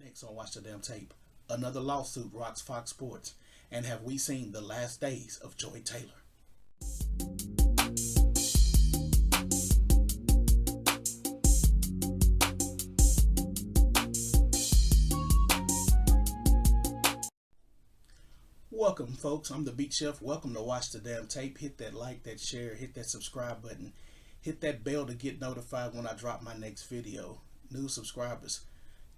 Next on Watch the Damn Tape, another lawsuit rocks Fox Sports, and have we seen the last days of Joy Taylor? Welcome, folks. I'm the Beat Chef. Welcome to Watch the Damn Tape. Hit that like, that share, hit that subscribe button, hit that bell to get notified when I drop my next video. New subscribers,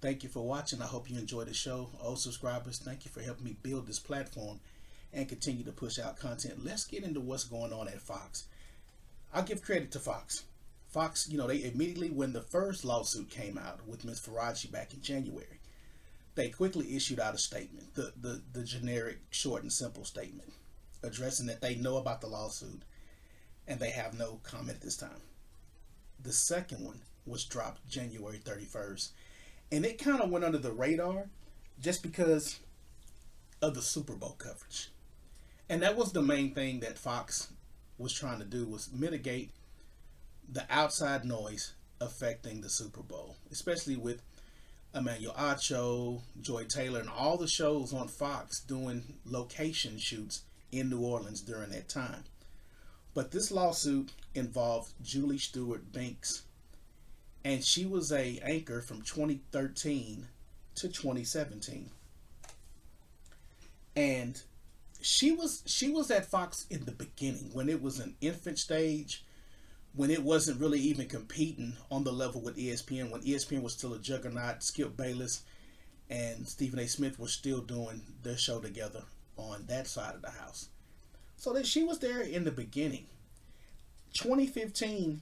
thank you for watching. I hope you enjoy the show. Old subscribers, thank you for helping me build this platform and continue to push out content. Let's get into what's going on at Fox. I'll give credit to Fox. Fox, they immediately, when the first lawsuit came out with Ms. Faraji back in January, they quickly issued out a statement, the generic, short and simple statement, addressing that they know about the lawsuit and they have no comment at this time. The second one was dropped January 31st, and it kind of went under the radar just because of the Super Bowl coverage. And that was the main thing that Fox was trying to do, was mitigate the outside noise affecting the Super Bowl, especially with Emmanuel Acho, Joy Taylor, and all the shows on Fox doing location shoots in New Orleans during that time. But this lawsuit involved Julie Stewart Binks, and she was a anchor from 2013 to 2017. And she was at Fox in the beginning, when it was an infant stage, when it wasn't really even competing on the level with ESPN, when ESPN was still a juggernaut. Skip Bayless and Stephen A. Smith were still doing their show together on that side of the house. So that she was there in the beginning. 2015,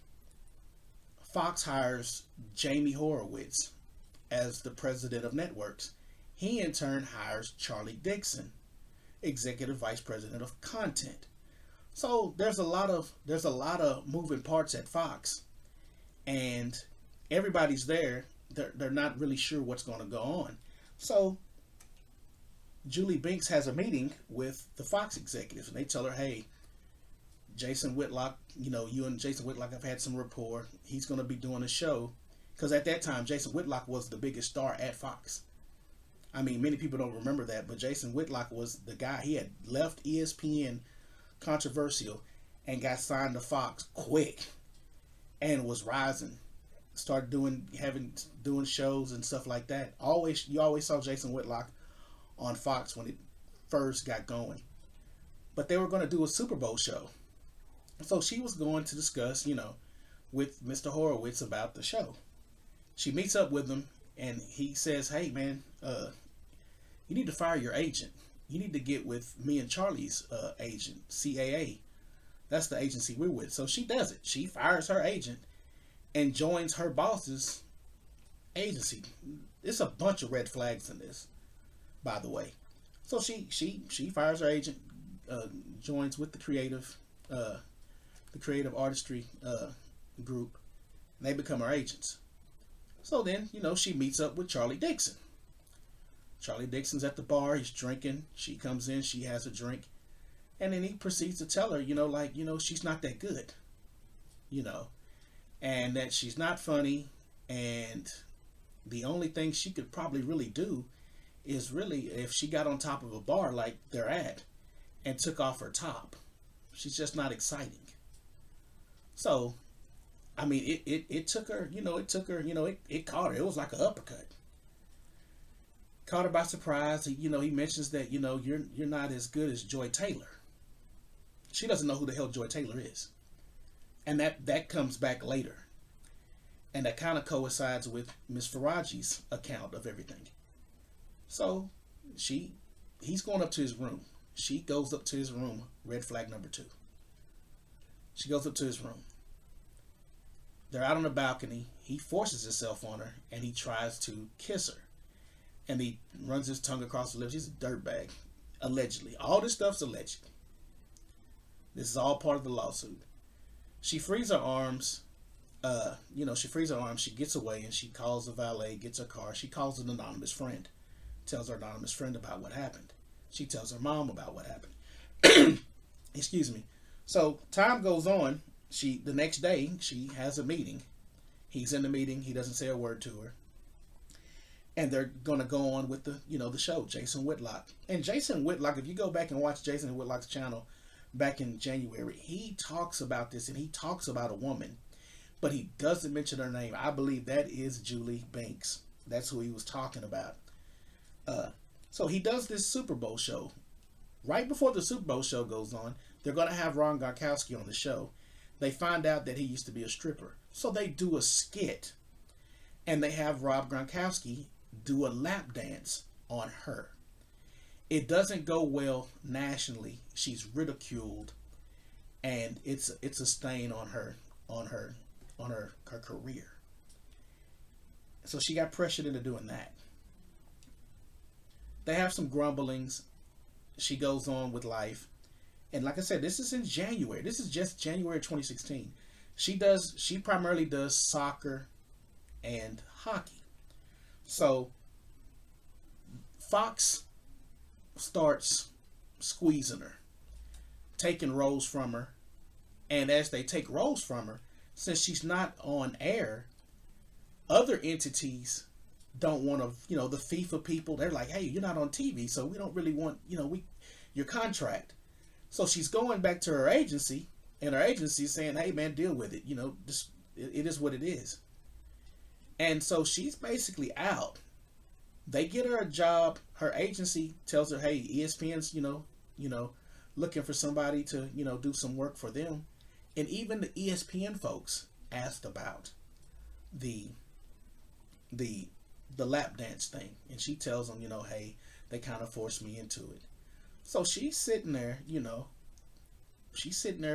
Fox hires Jamie Horowitz as the president of networks. He in turn hires Charlie Dixon, executive vice president of content. So there's a lot of moving parts at Fox, and everybody's there. They're not really sure what's going to go on. So Julie Binks has a meeting with the Fox executives, and they tell her, "Hey, Jason Whitlock, you and Jason Whitlock have had some rapport. He's going to be doing a show," because at that time Jason Whitlock was the biggest star at Fox. I mean, many people don't remember that, but Jason Whitlock was the guy. He had left ESPN, controversial, and got signed to Fox quick and was rising, started doing shows and stuff like that. You always saw Jason Whitlock on Fox when it first got going. But they were going to do a Super Bowl show, so she was going to discuss with Mr. Horowitz about the show. She meets up with him, and he says, "Hey man, you need to fire your agent. You need to get with me and Charlie's agent, CAA. That's the agency we're with." So she does it. She fires her agent and joins her boss's agency. There's a bunch of red flags in this, by the way. So she fires her agent, joins with the creative artistry group, and they become her agents. So then, she meets up with Charlie Dixon. Charlie Dixon's at the bar, he's drinking. She comes in, she has a drink, and then he proceeds to tell her, she's not that good, and that she's not funny, and the only thing she could probably really do is really if she got on top of a bar like they're at and took off her top. She's just not exciting. So, I mean, it took her, it caught her. It was like an uppercut. Caught her by surprise. He mentions that, you're not as good as Joy Taylor. She doesn't know who the hell Joy Taylor is. And that comes back later. And that kind of coincides with Miss Faraji's account of everything. So he's going up to his room. She goes up to his room, red flag number 2. She goes up to his room. They're out on the balcony. He forces himself on her and he tries to kiss her. And he runs his tongue across the lips. He's a dirtbag. Allegedly. All this stuff's alleged. This is all part of the lawsuit. She frees her arms. She gets away and she calls the valet, gets her car. She calls an anonymous friend. Tells her anonymous friend about what happened. She tells her mom about what happened. Excuse me. So time goes on. The next day, she has a meeting. He's in the meeting. He doesn't say a word to her. and they're gonna go on with the show Jason Whitlock. And Jason Whitlock, if you go back and watch Jason Whitlock's channel back in January, he talks about this, and he talks about a woman, but he doesn't mention her name. I believe that is Julie Binks. That's who he was talking about. Uh, so he does this Super Bowl show. Right before the Super Bowl show goes on, they're going to have Ron Gronkowski on the show. They find out that he used to be a stripper. So they do a skit, and they have Rob Gronkowski do a lap dance on her. It doesn't go well nationally. She's ridiculed, and it's a stain on her career. So she got pressured into doing that. They have some grumblings. She goes on with life. And like I said, this is in January. This is just January 2016. She primarily does soccer and hockey. So Fox starts squeezing her, taking roles from her. And as they take roles from her, since she's not on air, other entities don't want to, the FIFA people, they're like, hey, you're not on TV, so we don't really want, your contract. So she's going back to her agency, and her agency is saying, hey, man, deal with it. It is what it is. And so she's basically out. They get her a job. Her agency tells her, hey, ESPN's, looking for somebody to, do some work for them. And even the ESPN folks asked about the lap dance thing, and she tells them, hey, they kind of forced me into it. So she's sitting there,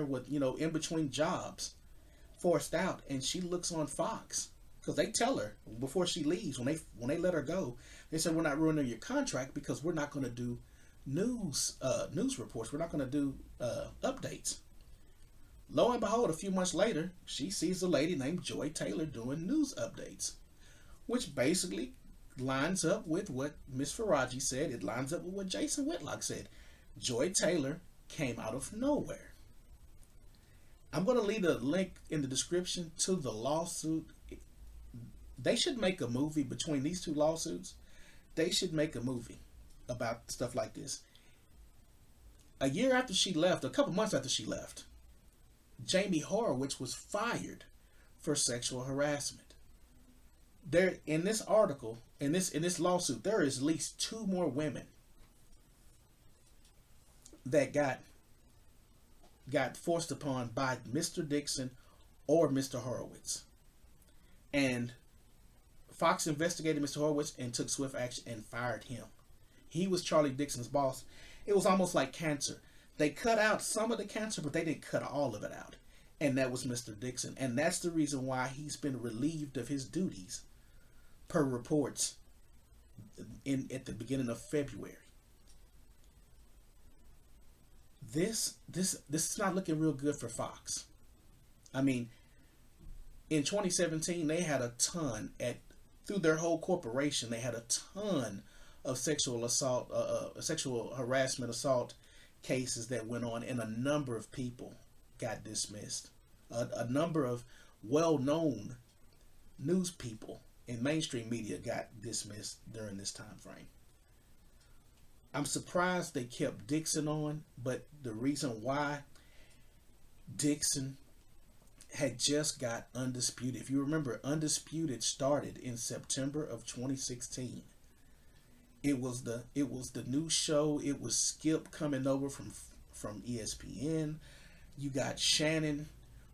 with, in between jobs, forced out, and she looks on Fox, because they tell her before she leaves, when they let her go, they said, we're not ruining your contract because we're not going to do news reports, we're not going to do updates. Lo and behold, a few months later, she sees a lady named Joy Taylor doing news updates, which basically lines up with what Miss Faraji said. It lines up with what Jason Whitlock said. Joy Taylor came out of nowhere. I'm going to leave a link in the description to the lawsuit. They should make a movie between these two lawsuits. They should make a movie about stuff like this. A year after she left, a couple months after she left, Jamie Horowitz was fired for sexual harassment. There, in this article, in this lawsuit, there is at least two more women that got forced upon by Mr. Dixon or Mr. Horowitz. And Fox investigated Mr. Horowitz and took swift action and fired him. He was Charlie Dixon's boss. It was almost like cancer. They cut out some of the cancer, but they didn't cut all of it out. And that was Mr. Dixon. And that's the reason why he's been relieved of his duties, per reports at the beginning of February. This is not looking real good for Fox. I mean, in 2017, they had a ton through their whole corporation. They had a ton of sexual assault, sexual harassment, assault cases that went on, and a number of people got dismissed. A number of well-known news people in mainstream media got dismissed during this time frame. I'm surprised they kept Dixon on, but the reason why, Dixon had just got Undisputed. If you remember, Undisputed started in September of 2016. It was the new show. It was Skip coming over from ESPN. You got Shannon,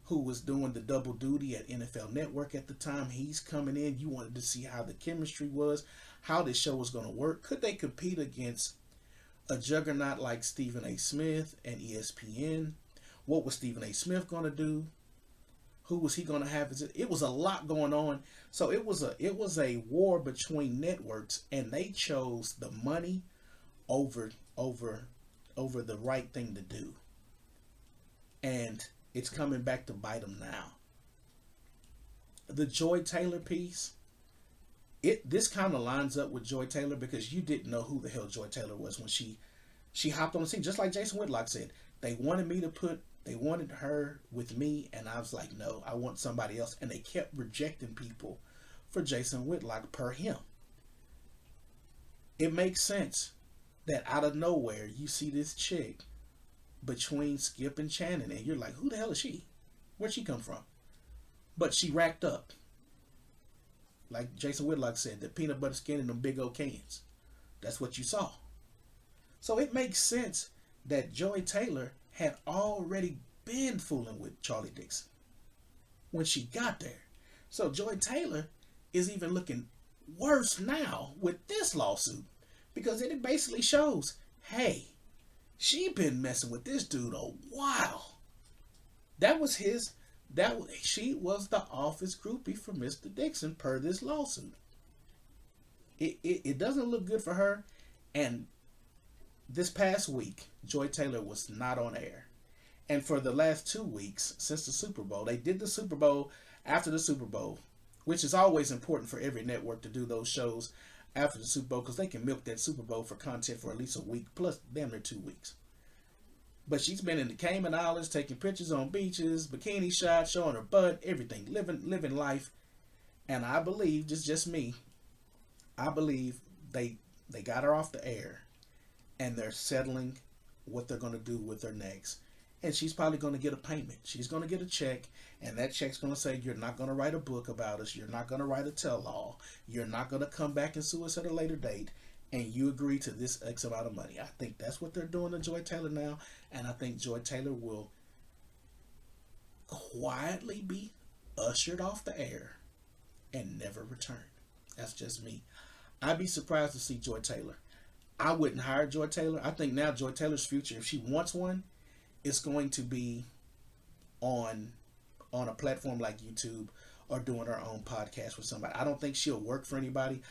who was doing the double duty at NFL Network at the time. He's coming in. You wanted to see how the chemistry was, how this show was going to work. Could they compete against a juggernaut like Stephen A. Smith and ESPN? What was Stephen A. Smith going to do? Who was he going to have? It was a lot going on. So it was a war between networks, and they chose the money over the right thing to do. And it's coming back to bite them now. The Joy Taylor piece, this kind of lines up with Joy Taylor, because you didn't know who the hell Joy Taylor was when she hopped on the scene. Just like Jason Whitlock said, they wanted her with me, and I was like, no, I want somebody else. And they kept rejecting people for Jason Whitlock per him. It makes sense that out of nowhere you see this chick between Skip and Shannon, and you're like, who the hell is she? Where'd she come from? But she racked up, like Jason Whitlock said, the peanut butter skin in them big old cans. That's what you saw. So it makes sense that Joy Taylor had already been fooling with Charlie Dixon when she got there. So Joy Taylor is even looking worse now with this lawsuit because it basically shows, hey, she been messing with this dude a while. That was his. She was the office groupie for Mr. Dixon per this lawsuit. It doesn't look good for her. And this past week, Joy Taylor was not on air. And for the last 2 weeks since the Super Bowl, they did the Super Bowl after the Super Bowl, which is always important for every network to do those shows after the Super Bowl because they can milk that Super Bowl for content for at least a week plus damn near 2 weeks. But she's been in the Cayman Islands taking pictures on beaches, bikini shots, showing her butt, everything, living life. And I believe, just me, I believe they got her off the air and they're settling what they're going to do with her next. And she's probably going to get a payment. She's going to get a check, and that check's going to say, you're not going to write a book about us. You're not going to write a tell-all. You're not going to come back and sue us at a later date, and you agree to this X amount of money. I think that's what they're doing to Joy Taylor now, and I think Joy Taylor will quietly be ushered off the air and never return. That's just me. I'd be surprised to see Joy Taylor. I wouldn't hire Joy Taylor. I think now Joy Taylor's future, if she wants one, it's going to be on a platform like YouTube or doing her own podcast with somebody. I don't think she'll work for anybody.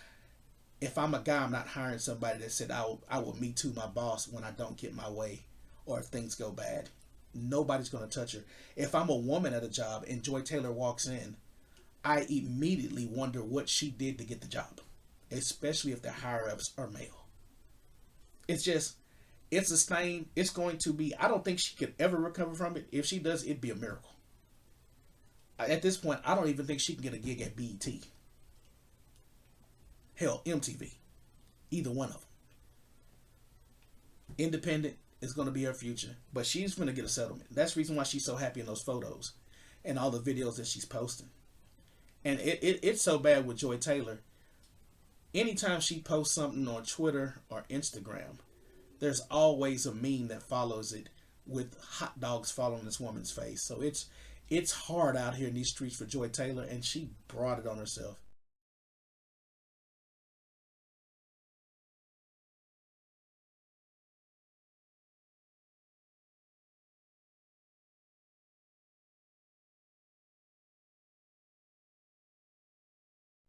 If I'm a guy, I'm not hiring somebody that said I will me too my boss when I don't get my way or if things go bad. Nobody's going to touch her. If I'm a woman at a job and Joy Taylor walks in, I immediately wonder what she did to get the job, especially if the higher ups are male. It's a stain. It's going to be, I don't think she could ever recover from it. If she does, it'd be a miracle. At this point, I don't even think she can get a gig at BET. Hell, MTV. Either one of them. Independent is going to be her future. But she's going to get a settlement. That's the reason why she's so happy in those photos and all the videos that she's posting. And it's so bad with Joy Taylor. Anytime she posts something on Twitter or Instagram, there's always a meme that follows it with hot dogs following this woman's face. So it's hard out here in these streets for Joy Taylor, and she brought it on herself.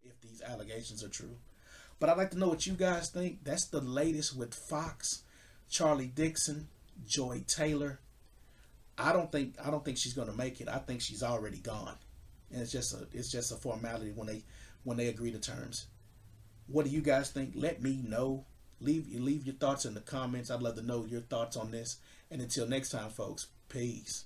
If these allegations are true. But I'd like to know what you guys think. That's the latest with Fox, Charlie Dixon, Joy Taylor. I don't think she's gonna make it. I think she's already gone. And it's just a formality when they agree to terms. What do you guys think? Let me know. Leave your thoughts in the comments. I'd love to know your thoughts on this. And until next time, folks, peace.